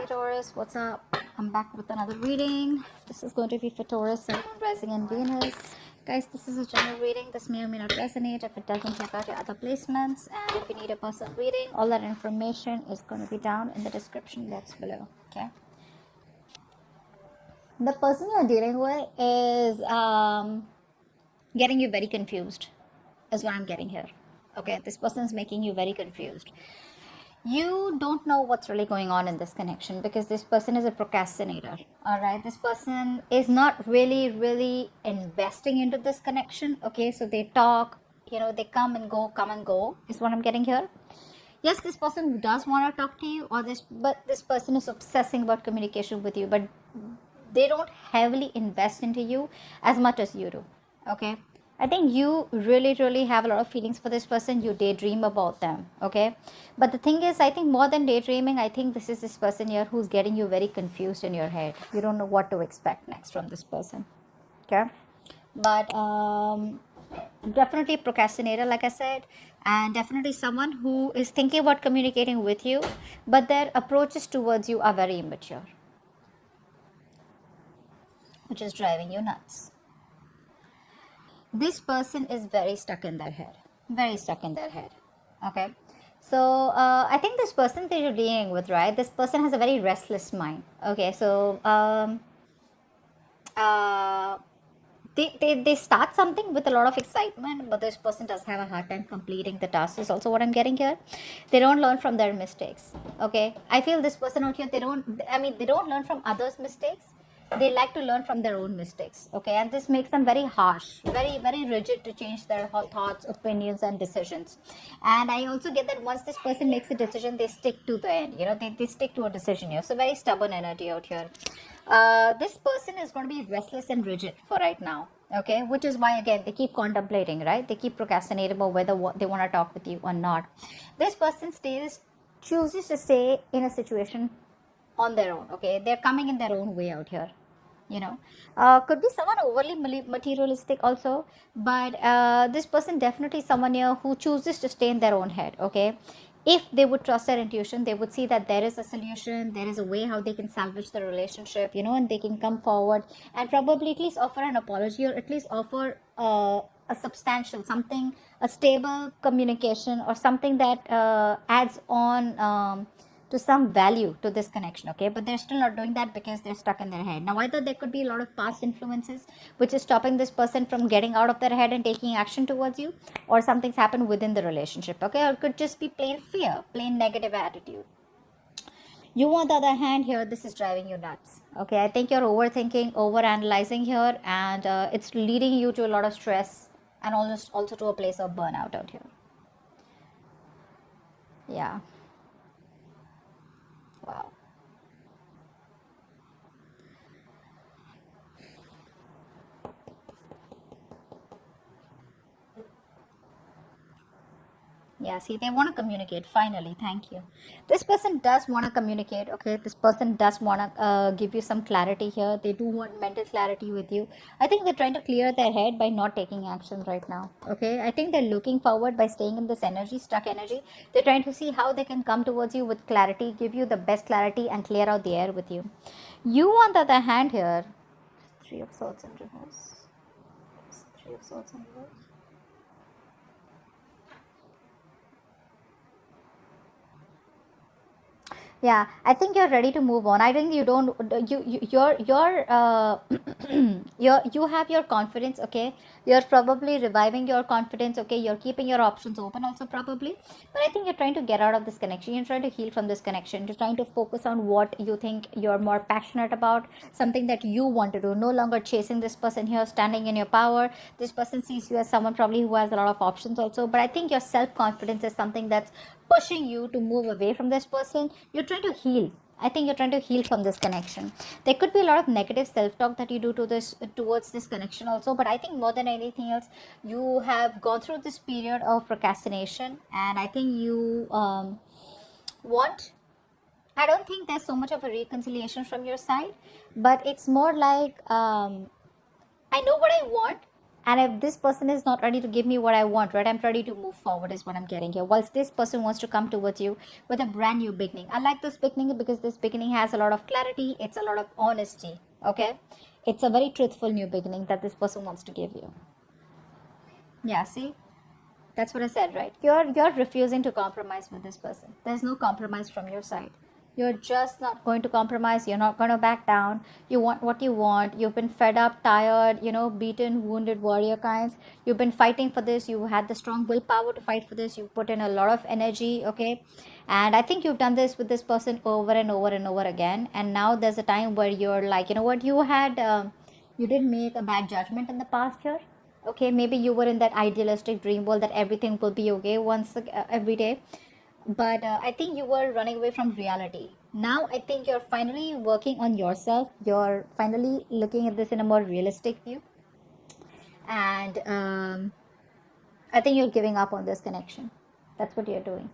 Hi Taurus, what's up? I'm back with another reading. This is going to be for Taurus, Sun, Rising and Venus. Guys, this is a general reading. This may or may not resonate. If it doesn't, check out your other placements. And if you need a personal reading, all that information is going to be down in the description box below. Okay. The person you're dealing with is getting you very confused, is what I'm getting here. Okay, this person is making you very confused. You don't know what's really going on in this connection because this person is a procrastinator. All right, this person is not really investing into this connection. Okay, so they talk, they come and go is what I'm getting here. Yes, this person does want to talk to you, but this person is obsessing about communication with you, but they don't heavily invest into you as much as you do. Okay, I think you really have a lot of feelings for this person. You daydream about them. Okay, but the thing is, I think more than daydreaming, I think this person here who's getting you very confused in your head. You don't know what to expect next from this person. Okay, but definitely procrastinator, like I said, and definitely someone who is thinking about communicating with you, but their approaches towards you are very immature, which is driving you nuts. This person is very stuck in their head. Okay, so I think this person that you're dealing with, right, this person has a very restless mind. Okay, so they start something with a lot of excitement, but this person does have a hard time completing the task is also what I'm getting here. They don't learn from their mistakes. Okay, I feel this person out here, they don't learn from others' mistakes. They like to learn from their own mistakes. Okay, and this makes them very harsh, very rigid to change their thoughts, opinions and decisions. And I also get that once this person makes a decision, they stick to the end. They stick to a decision here. So very stubborn energy out here. This person is going to be restless and rigid for right now. Okay, which is why again they keep contemplating, right? They keep procrastinating about whether they want to talk with you or not. This person chooses to stay in a situation on their own. Okay, they're coming in their own way out here. Could be someone overly materialistic also, but this person definitely someone here who chooses to stay in their own head. Okay, if they would trust their intuition, they would see that there is a solution, there is a way how they can salvage the relationship, and they can come forward and probably at least offer an apology, or at least offer a substantial something, a stable communication, or something that adds on to some value to this connection. Okay, but they're still not doing that because they're stuck in their head. Now either there could be a lot of past influences which is stopping this person from getting out of their head and taking action towards you, or something's happened within the relationship. Okay, or it could just be plain fear, plain negative attitude. You, on the other hand, here this is driving you nuts. Okay, I think you're overthinking, over analyzing here, and it's leading you to a lot of stress and also to a place of burnout out here. Yeah. Wow. Yeah, see, they want to communicate. Finally, thank you. This person does want to communicate. Okay, this person does want to give you some clarity here. They do want mental clarity with you. I think they're trying to clear their head by not taking action right now. Okay, I think they're looking forward by staying in this energy, stuck energy. They're trying to see how they can come towards you with clarity, give you the best clarity, and clear out the air with you. You, on the other hand, here, Three of Swords in reverse. Three of Swords in reverse. Yeah, I think you're ready to move on. I think you don't you have your confidence. Okay, you're probably reviving your confidence. Okay, you're keeping your options open also probably, but I think you're trying to get out of this connection. You're trying to heal from this connection. You're trying to focus on what you think you're more passionate about, something that you want to do. No longer chasing this person here, standing in your power. This person sees you as someone probably who has a lot of options also, but I think your self-confidence is something that's pushing you to move away from this person. You're trying to heal. I think you're trying to heal from this connection. There could be a lot of negative self-talk that you do towards this connection also, but I think more than anything else, you have gone through this period of procrastination, and I think you want. I don't think there's so much of a reconciliation from your side, but it's more like I know what I want, And if this person is not ready to give me what I want, right, I'm ready to move forward, is what I'm getting here. Whilst this person wants to come towards you with a brand new beginning. I like this beginning because this beginning has a lot of clarity, it's a lot of honesty, okay? It's a very truthful new beginning that this person wants to give you. Yeah, see? That's what I said, right? You're refusing to compromise with this person. There's no compromise from your side. You're just not going to compromise. You're not going to back down. You want what you want. You've been fed up, tired, beaten, wounded warrior kinds. You've been fighting for this. You had the strong willpower to fight for this. You put in a lot of energy, okay? And I think you've done this with this person over and over and over again. And now there's a time where you're like, you know what? You did make a bad judgment in the past here. Okay, maybe you were in that idealistic dream world that everything will be okay every day, but I think you were running away from reality. Now I think you're finally working on yourself. You're finally looking at this in a more realistic view, and I think you're giving up on this connection. That's what you're doing.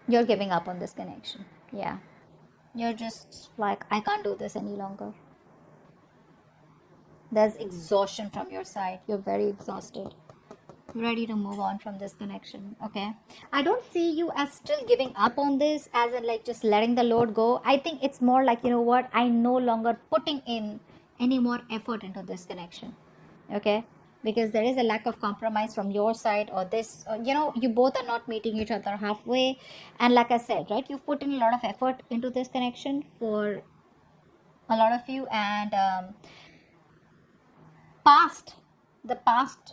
You're giving up on this connection. Yeah, you're just like, I can't do this any longer. There's exhaustion from your side. You're very exhausted, ready to move on from this connection. Okay, I don't see you as still giving up on this, as in like just letting the load go. I think it's more like, you know what, I no longer putting in any more effort into this connection. Okay, because there is a lack of compromise from your side, or this, you both are not meeting each other halfway. And like I said, right, you put in a lot of effort into this connection for a lot of you. And the past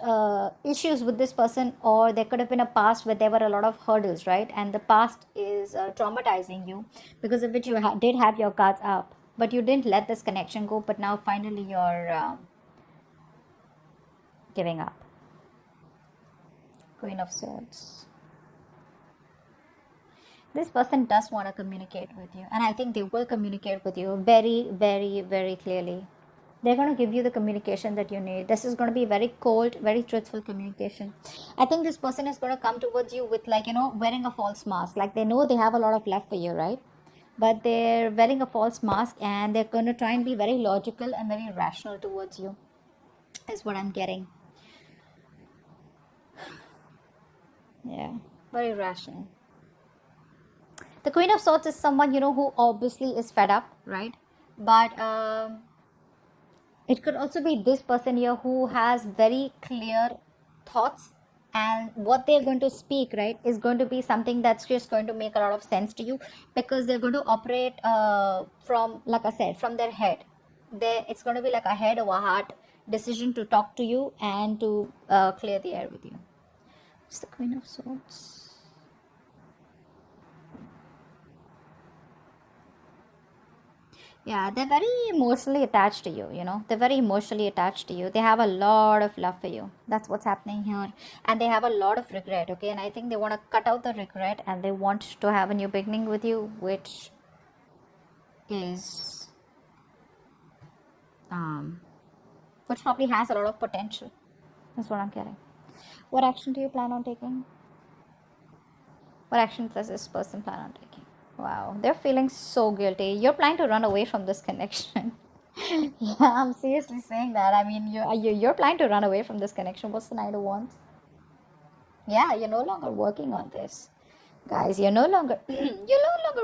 issues with this person, or there could have been a past where there were a lot of hurdles, right? And the past is traumatizing you, because of which you did have your guards up, but you didn't let this connection go. But now finally you're giving up. Queen of Swords. This person does want to communicate with you, and I think they will communicate with you very, very, very clearly. They're going to give you the communication that you need. This is going to be very cold, very truthful communication. I think this person is going to come towards you with, like, wearing a false mask. Like, they know they have a lot of love for you, right? But they're wearing a false mask, and they're going to try and be very logical and very rational towards you, is what I'm getting. Yeah, very rational. The Queen of Swords is someone, who obviously is fed up, right? But it could also be this person here who has very clear thoughts, and what they're going to speak, right, is going to be something that's just going to make a lot of sense to you, because they're going to operate from, like I said, from their head. It's going to be like a head or a heart decision to talk to you and to clear the air with you. It's the Queen of Swords. Yeah, they're very emotionally attached to you, They're very emotionally attached to you. They have a lot of love for you. That's what's happening here. And they have a lot of regret, okay? And I think they want to cut out the regret, and they want to have a new beginning with you, which is, which probably has a lot of potential. That's what I'm getting. What action do you plan on taking? What action does this person plan on taking? Wow, they're feeling so guilty. You're planning to run away from this connection. Yeah, I'm seriously saying that. I mean, you're planning to run away from this connection. What's the Knight of Wands? Yeah, you're no longer working on this, guys. You're no longer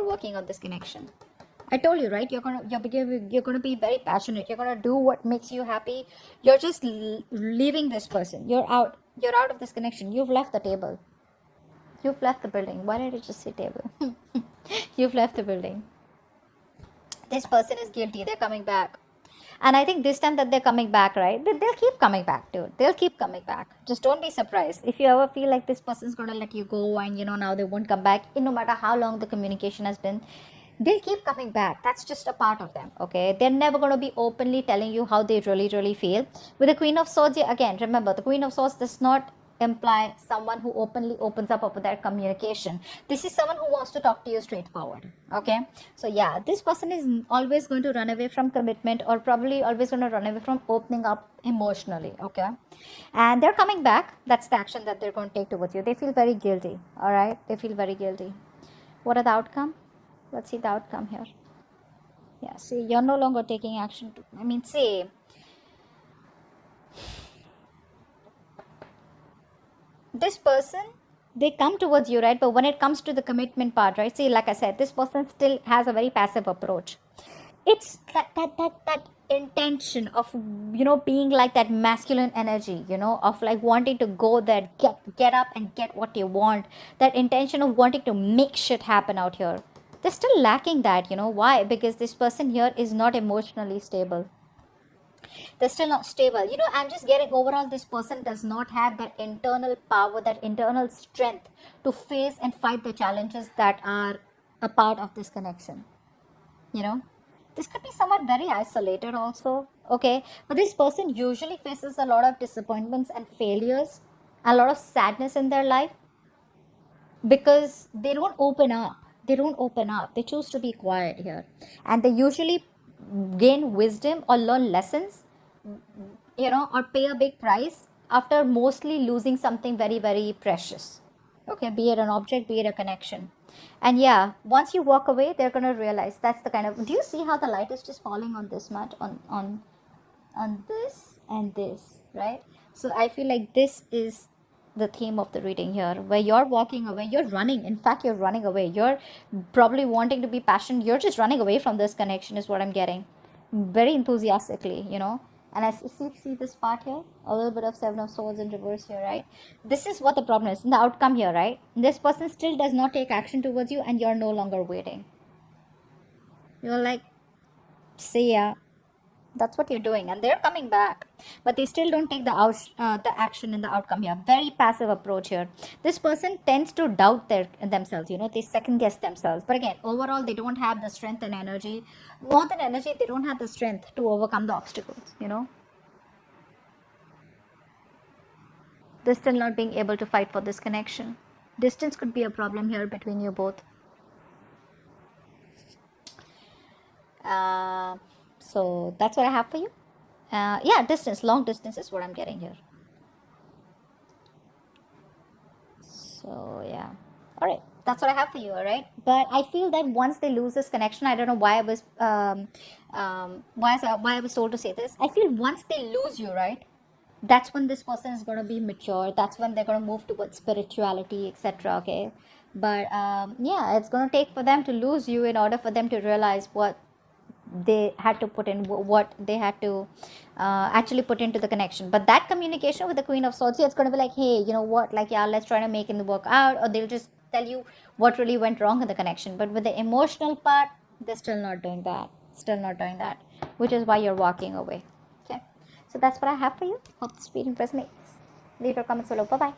working on this connection. I told you, right? You're gonna be very passionate. You're gonna do what makes you happy. You're just leaving this person. You're out. You're out of this connection. You've left the table. You've left the building. Why did you just say table? You've left the building. This person is guilty. They're coming back. And I think this time that they're coming back, right? They'll keep coming back, dude. They'll keep coming back. Just don't be surprised. If you ever feel like this person's going to let you go, and, now they won't come back, no matter how long the communication has been, they'll keep coming back. That's just a part of them, okay? They're never going to be openly telling you how they really, really feel. With the Queen of Swords, again, remember, the Queen of Swords does not imply someone who openly opens up about their communication. This is someone who wants to talk to you straightforward, okay? So yeah, this person is always going to run away from commitment, or probably always going to run away from opening up emotionally, okay? And they're coming back. That's the action that they're going to take towards you. They feel very guilty, all right? They feel very guilty. What are the outcome? Let's see the outcome here. Yeah, see, you're no longer taking action to, I mean, see, this person, they come towards you, right? But when it comes to the commitment part, right? See, like I said, this person still has a very passive approach. It's that intention of, being like that masculine energy, of like wanting to go there, get up and get what you want. That intention of wanting to make shit happen out here. They're still lacking that, why? Because this person here is not emotionally stable. They're still not stable. I'm just getting overall, this person does not have that internal power, that internal strength to face and fight the challenges that are a part of this connection. you know this could be somewhat very isolated also, okay? But this person usually faces a lot of disappointments and failures, a lot of sadness in their life, because they don't open up, they choose to be quiet here. And they usually gain wisdom or learn lessons, or pay a big price after mostly losing something very, very precious. Okay, be it an object, be it a connection. And yeah, once you walk away, they're gonna realize that's the kind of. Do you see how the light is just falling on this mat, on this and this, right? So I feel like this is the theme of the reading here, where you're walking away, you're running. In fact, you're running away. You're probably wanting to be passionate. You're just running away from this connection, is what I'm getting. Very enthusiastically. And I see this part here, a little bit of Seven of Swords in reverse here, right? This is what the problem is. In the outcome here, right? This person still does not take action towards you, and you're no longer waiting. You're like, see ya. That's what you're doing, and they're coming back, but they still don't take the action in the outcome here. Very passive approach here. This person tends to doubt themselves. They second guess themselves. But again, overall, they don't have the strength and energy. More than energy, they don't have the strength to overcome the obstacles. They're still not being able to fight for this connection. Distance could be a problem here between you both. So that's what I have for you. Yeah, distance, long distance is what I'm getting here. So yeah, all right, that's what I have for you. All right, but I feel that once they lose this connection, I don't know why I was why I was told to say this. I feel once they lose you, right, that's when this person is going to be mature. That's when they're going to move towards spirituality, etc. Okay, but yeah, it's going to take for them to lose you in order for them to realize what they had to put in, what they had to actually put into the connection. But that communication with the Queen of Swords, it's going to be like, hey, you know what, like, yeah, let's try to make it work out. Or they'll just tell you what really went wrong in the connection. But with the emotional part, they're still not doing that, which is why you're walking away. Okay, so that's what I have for you. Hope this reading resonates. Leave your comments below. Bye bye.